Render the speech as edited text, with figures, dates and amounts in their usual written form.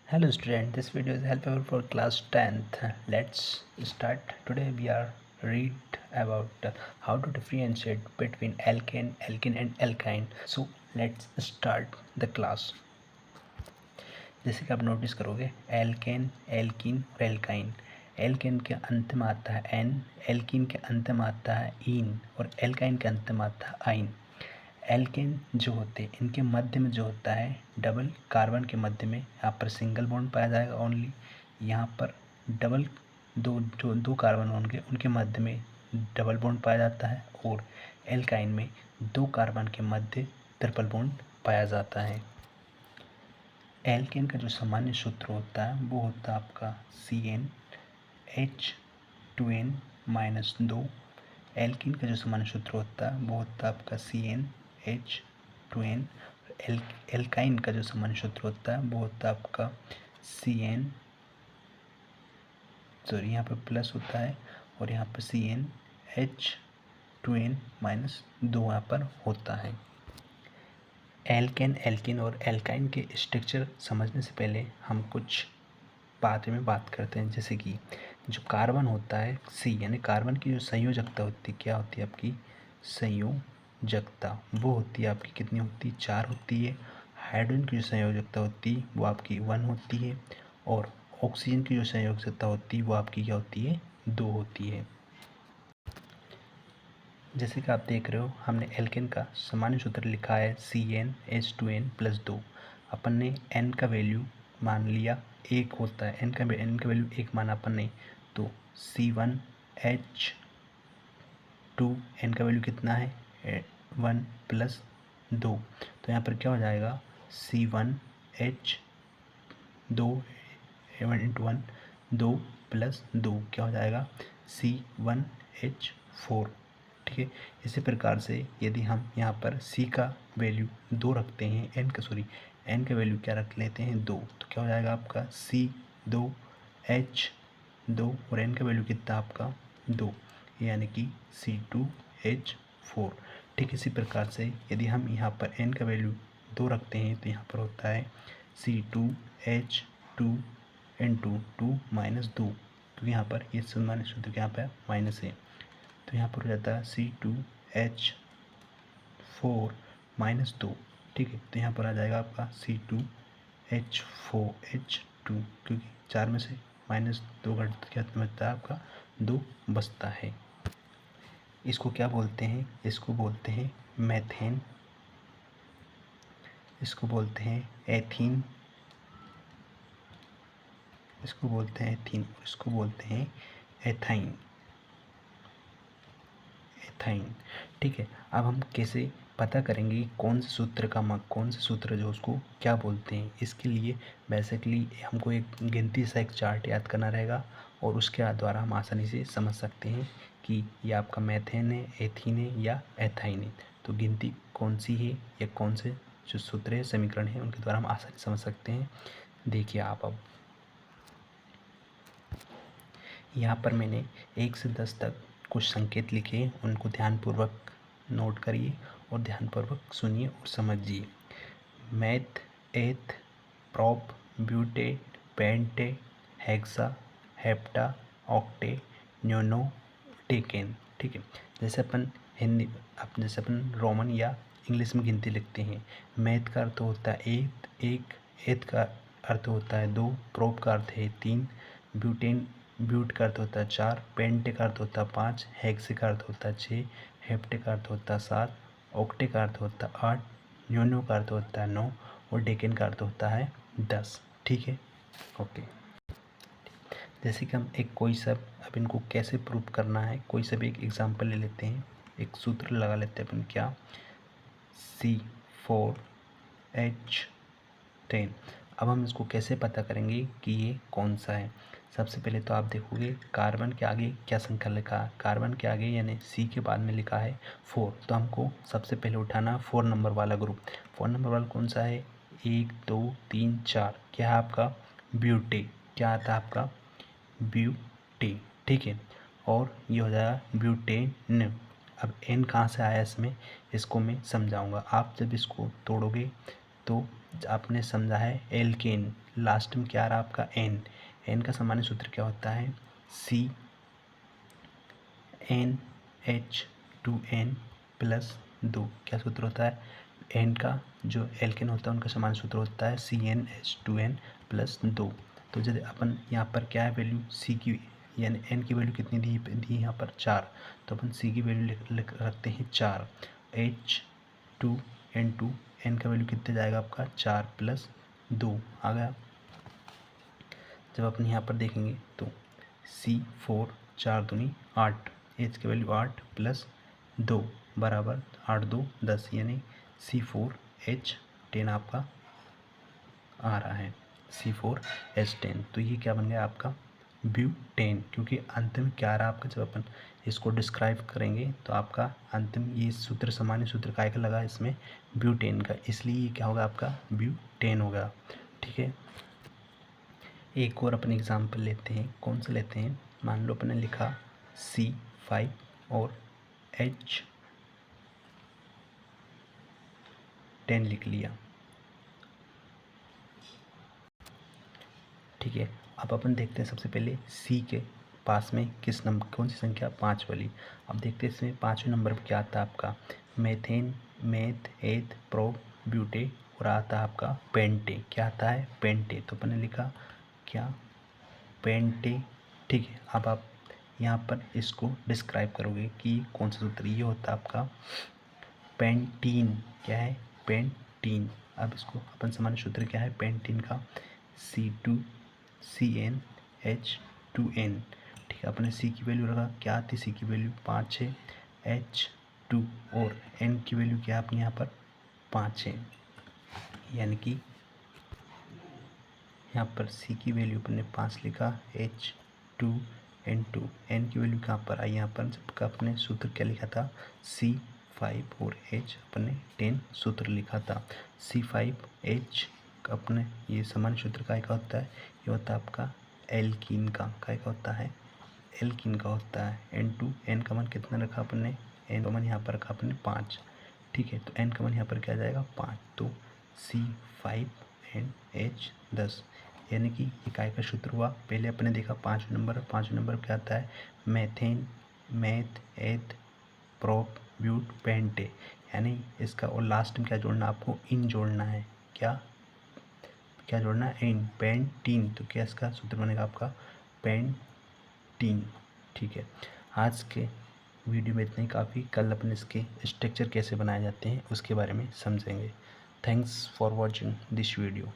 Hello student, this video is helpful for class 10th. Let's start. Today we are read about how to differentiate between alkane, alkene and alkyne. So let's start the class. जैसे कि आप notice करोगे alkene, alkene और alkyne. Alkene के अंत में आता है एन, एल्कीन के अंत में आता है इन और एल्काइन के अंत में आता है आइन। एल्केन जो होते हैं इनके मध्य में जो होता है डबल कार्बन के मध्य में यहाँ पर सिंगल बॉन्ड पाया जाएगा ओनली। यहाँ पर डबल दो कार्बन होंगे उनके मध्य में डबल बॉन्ड पाया जाता है और एल्काइन में दो कार्बन के मध्य ट्रिपल बॉन्ड पाया जाता है। एल्केन का जो सामान्य सूत्र होता है वो होता है आपका CnH2n-2। एल्कीन का जो सामान्य सूत्र होता है वो होता है आपका CnH2n। एल्काइन का जो सामान्य सूत्र होता है वो होता है आपका यहाँ पर प्लस होता है और यहाँ पर CnH2n-2 यहाँ पर होता है। एल्केन, एल्कीन और एल्काइन के स्ट्रक्चर समझने से पहले हम कुछ बारे में बात करते हैं। जैसे कि जो कार्बन होता है C यानी कार्बन की जो संयोजकता होती है क्या होती है आपकी संयोजकता, वो होती है आपकी कितनी होती है 4 होती है। हाइड्रोजन की जो संयोजकता होती है वो आपकी 1 होती है और ऑक्सीजन की जो संयोजकता होती है वो आपकी क्या होती है 2 होती है। जैसे कि आप देख रहे हो हमने एल्केन का सामान्य सूत्र लिखा है CnH2n+2। अपन ने n का वैल्यू मान लिया 1 होता है, n का वैल्यू 1 माना अपन ने, तो C1H2 n का वैल्यू कितना है 1+2। तो यहाँ पर क्या हो जाएगा C1H2 1 2 + 2 क्या हो जाएगा C1H4। ठीक है, इसी प्रकार से यदि हम यहाँ पर C का वैल्यू 2 रखते हैं, n का वैल्यू क्या रख लेते हैं 2, तो क्या हो जाएगा आपका C2H2 और n का वैल्यू कितना आपका 2 यानी कि C2H4। ठीक इसी प्रकार से यदि हम यहाँ पर n का वैल्यू 2 रखते हैं तो यहाँ पर होता है C2H2n2 2 - 2, तो यहाँ पर ये सामान्य सूत्र यहाँ पर माइनस है, तो यहाँ पर हो जाता है C2H4 - 2। ठीक है, तो यहाँ पर आ जाएगा आपका C2H4H2 क्योंकि 4 में से -2 घट क्या बचता है आपका 2 बचता है। इसको क्या बोलते हैं, इसको बोलते हैं मैथेन, इसको बोलते हैं एथीन, इसको बोलते हैं एथीन और इसको बोलते हैं एथाइन। ठीक है, अब हम कैसे पता करेंगे कौन से सूत्र जो उसको क्या बोलते हैं। इसके लिए बेसिकली हमको एक गिनती सा एक चार्ट याद करना रहेगा और उसके द्वारा हम आसानी से समझ सकते हैं कि ये आपका मैथेन है, एथीन है या एथाइन है। तो गिनती कौन सी है या कौन से जो सूत्र है समीकरण है उनके द्वारा हम आसानी समझ सकते हैं। देखिए आप अब यहाँ पर मैंने 1 से 10 तक कुछ संकेत लिखे हैं, उनको ध्यानपूर्वक नोट करिए और ध्यानपूर्वक सुनिए और समझिए। मैथ, एथ, prop, ब्यूटेट, पेंटे, hexa, hepta, octet, न्यूनो, taken. ठीक है, जैसे अपन रोमन या इंग्लिश में गिनती लिखते हैं। मैथ का अर्थ होता है एक, एथ का अर्थ होता है 2, प्रॉप का अर्थ है 3, ब्यूट का अर्थ होता है 4, पेंटे का अर्थ होता है 5, हेक्से का अर्थ होता है 6, हेप्टे का अर्थ होता है 7, ऑक्टे का अर्थ होता है 8, न्यूनो का अर्थ होता है 9 और डेकेन का अर्थ होता है 10। ठीक है, ओके। जैसे कि हम एक कोई सब अब इनको कैसे प्रूव करना है, कोई सब एक एग्जांपल ले लेते हैं, एक सूत्र लगा लेते हैं अपन क्या C4H10। अब हम इसको कैसे पता करेंगे कि ये कौन सा है। सबसे पहले तो आप देखोगे कार्बन के आगे क्या संख्या लिखा है, कार्बन के आगे यानी C के बाद में लिखा है 4, तो हमको सबसे पहले उठाना 4 नंबर वाला ग्रुप। 4 नंबर वाला कौन सा है 1 2 3 4, क्या है आपका ब्यूटे, क्या आता है आपका ब्यूटे। ठीक है, और ये हो जाएगा ब्यूटेन। अब एन कहाँ से आया इसमें, इसको मैं समझाऊंगा। आप जब इसको तोड़ोगे तो आपने समझा है एल्केन, लास्ट में क्या आ रहा है आपका एन। एन का सामान्य सूत्र क्या होता है, C n H two n plus 2। क्या सूत्र होता है, एन का जो एल्केन होता है उनका सामान्य सूत्र होता है C n H two n plus 2। तो जैसे अपन यहाँ पर क्या है वैल्यू सी की, यानी एन की वैल्यू कितनी दी यहाँ पर 4, तो अपन सी की वैल्यू रखते हैं 4। H two n two, n का वैल्यू कितने जाएगा आपका 4 प्लस 2 आ गया। जब अपन यहाँ पर देखेंगे तो C4 4 दूनी 8, एच की वैल्यू 8 प्लस 2 बराबर 8 2 10, यानी C4H10 आपका आ रहा है, C4H10। तो ये क्या बन गया आपका ब्यूटेन, क्योंकि अंत में क्या आ रहा है आपका, जब अपन इसको डिस्क्राइब करेंगे तो आपका अंत में ये सूत्र सामान्य सूत्र काय का लगा इसमें ब्यूटेन का, इसलिए ये क्या होगा आपका ब्यूटेन होगा। ठीक है, एक और अपन एग्जाम्पल लेते हैं। कौन सा लेते हैं, मान लो अपने लिखा C5 और H10 लिख लिया। ठीक है, अब अपन देखते हैं सबसे पहले C के पास में किस नंबर, कौन सी संख्या 5 वाली। अब देखते हैं इसमें 5वें नंबर पर क्या आता है आपका मेथेन, मेथ, एथ, प्रो, ब्यूटे और आता है आपका पेंटे। क्या आता है पेंटे, तो अपन ने लिखा क्या पेंटे। ठीक है, अब आप यहाँ पर इसको डिस्क्राइब करोगे कि कौन सा सूत्र, ये होता है आपका पेंटीन। क्या है पेंटीन। अब इसको अपन सामान्य सूत्र क्या है पेंटीन का C2CnH2n। ठीक है, अपने C की वैल्यू रखा, क्या आती C की वैल्यू 5 है, H2 और N की वैल्यू क्या अपने यहाँ पर 5 है, यानी कि यहाँ पर C की वैल्यू अपने 5 लिखा, H2N2, N की वैल्यू कहाँ पर आई, यहाँ पर जबकि अपने सूत्र क्या लिखा था C5 और H अपने 10 सूत्र लिखा था। C5H अपने ये सामान्य सूत्र काय का होता है, ये होता है आपका एल्कीन का, काय का होता है एल्कीन का होता है। N2, N का मान कितना रखा अपन ने, N का मान यहाँ पर रखा अपन ने 5। ठीक है, तो N का मान यहाँ पर क्या आ जाएगा 5, तो C5NH 10, यानी कि ये काय का सूत्र हुआ। पहले अपने देखा 5 नंबर, 5 नंबर क्या आता है मेथेन, मेथ, एथ, प्रोप, ब्यूट, पेंटे, यानी इसका और लास्ट में क्या जोड़ना आपको इन जोड़ना है, क्या जोड़ना है इन, पेंटीन। तो क्या इसका सूत्र बनेगा आपका पेंटीन। ठीक है, आज के वीडियो में इतने काफ़ी, कल अपन इसके स्ट्रक्चर कैसे बनाए जाते हैं उसके बारे में समझेंगे। Thanks for watching this video.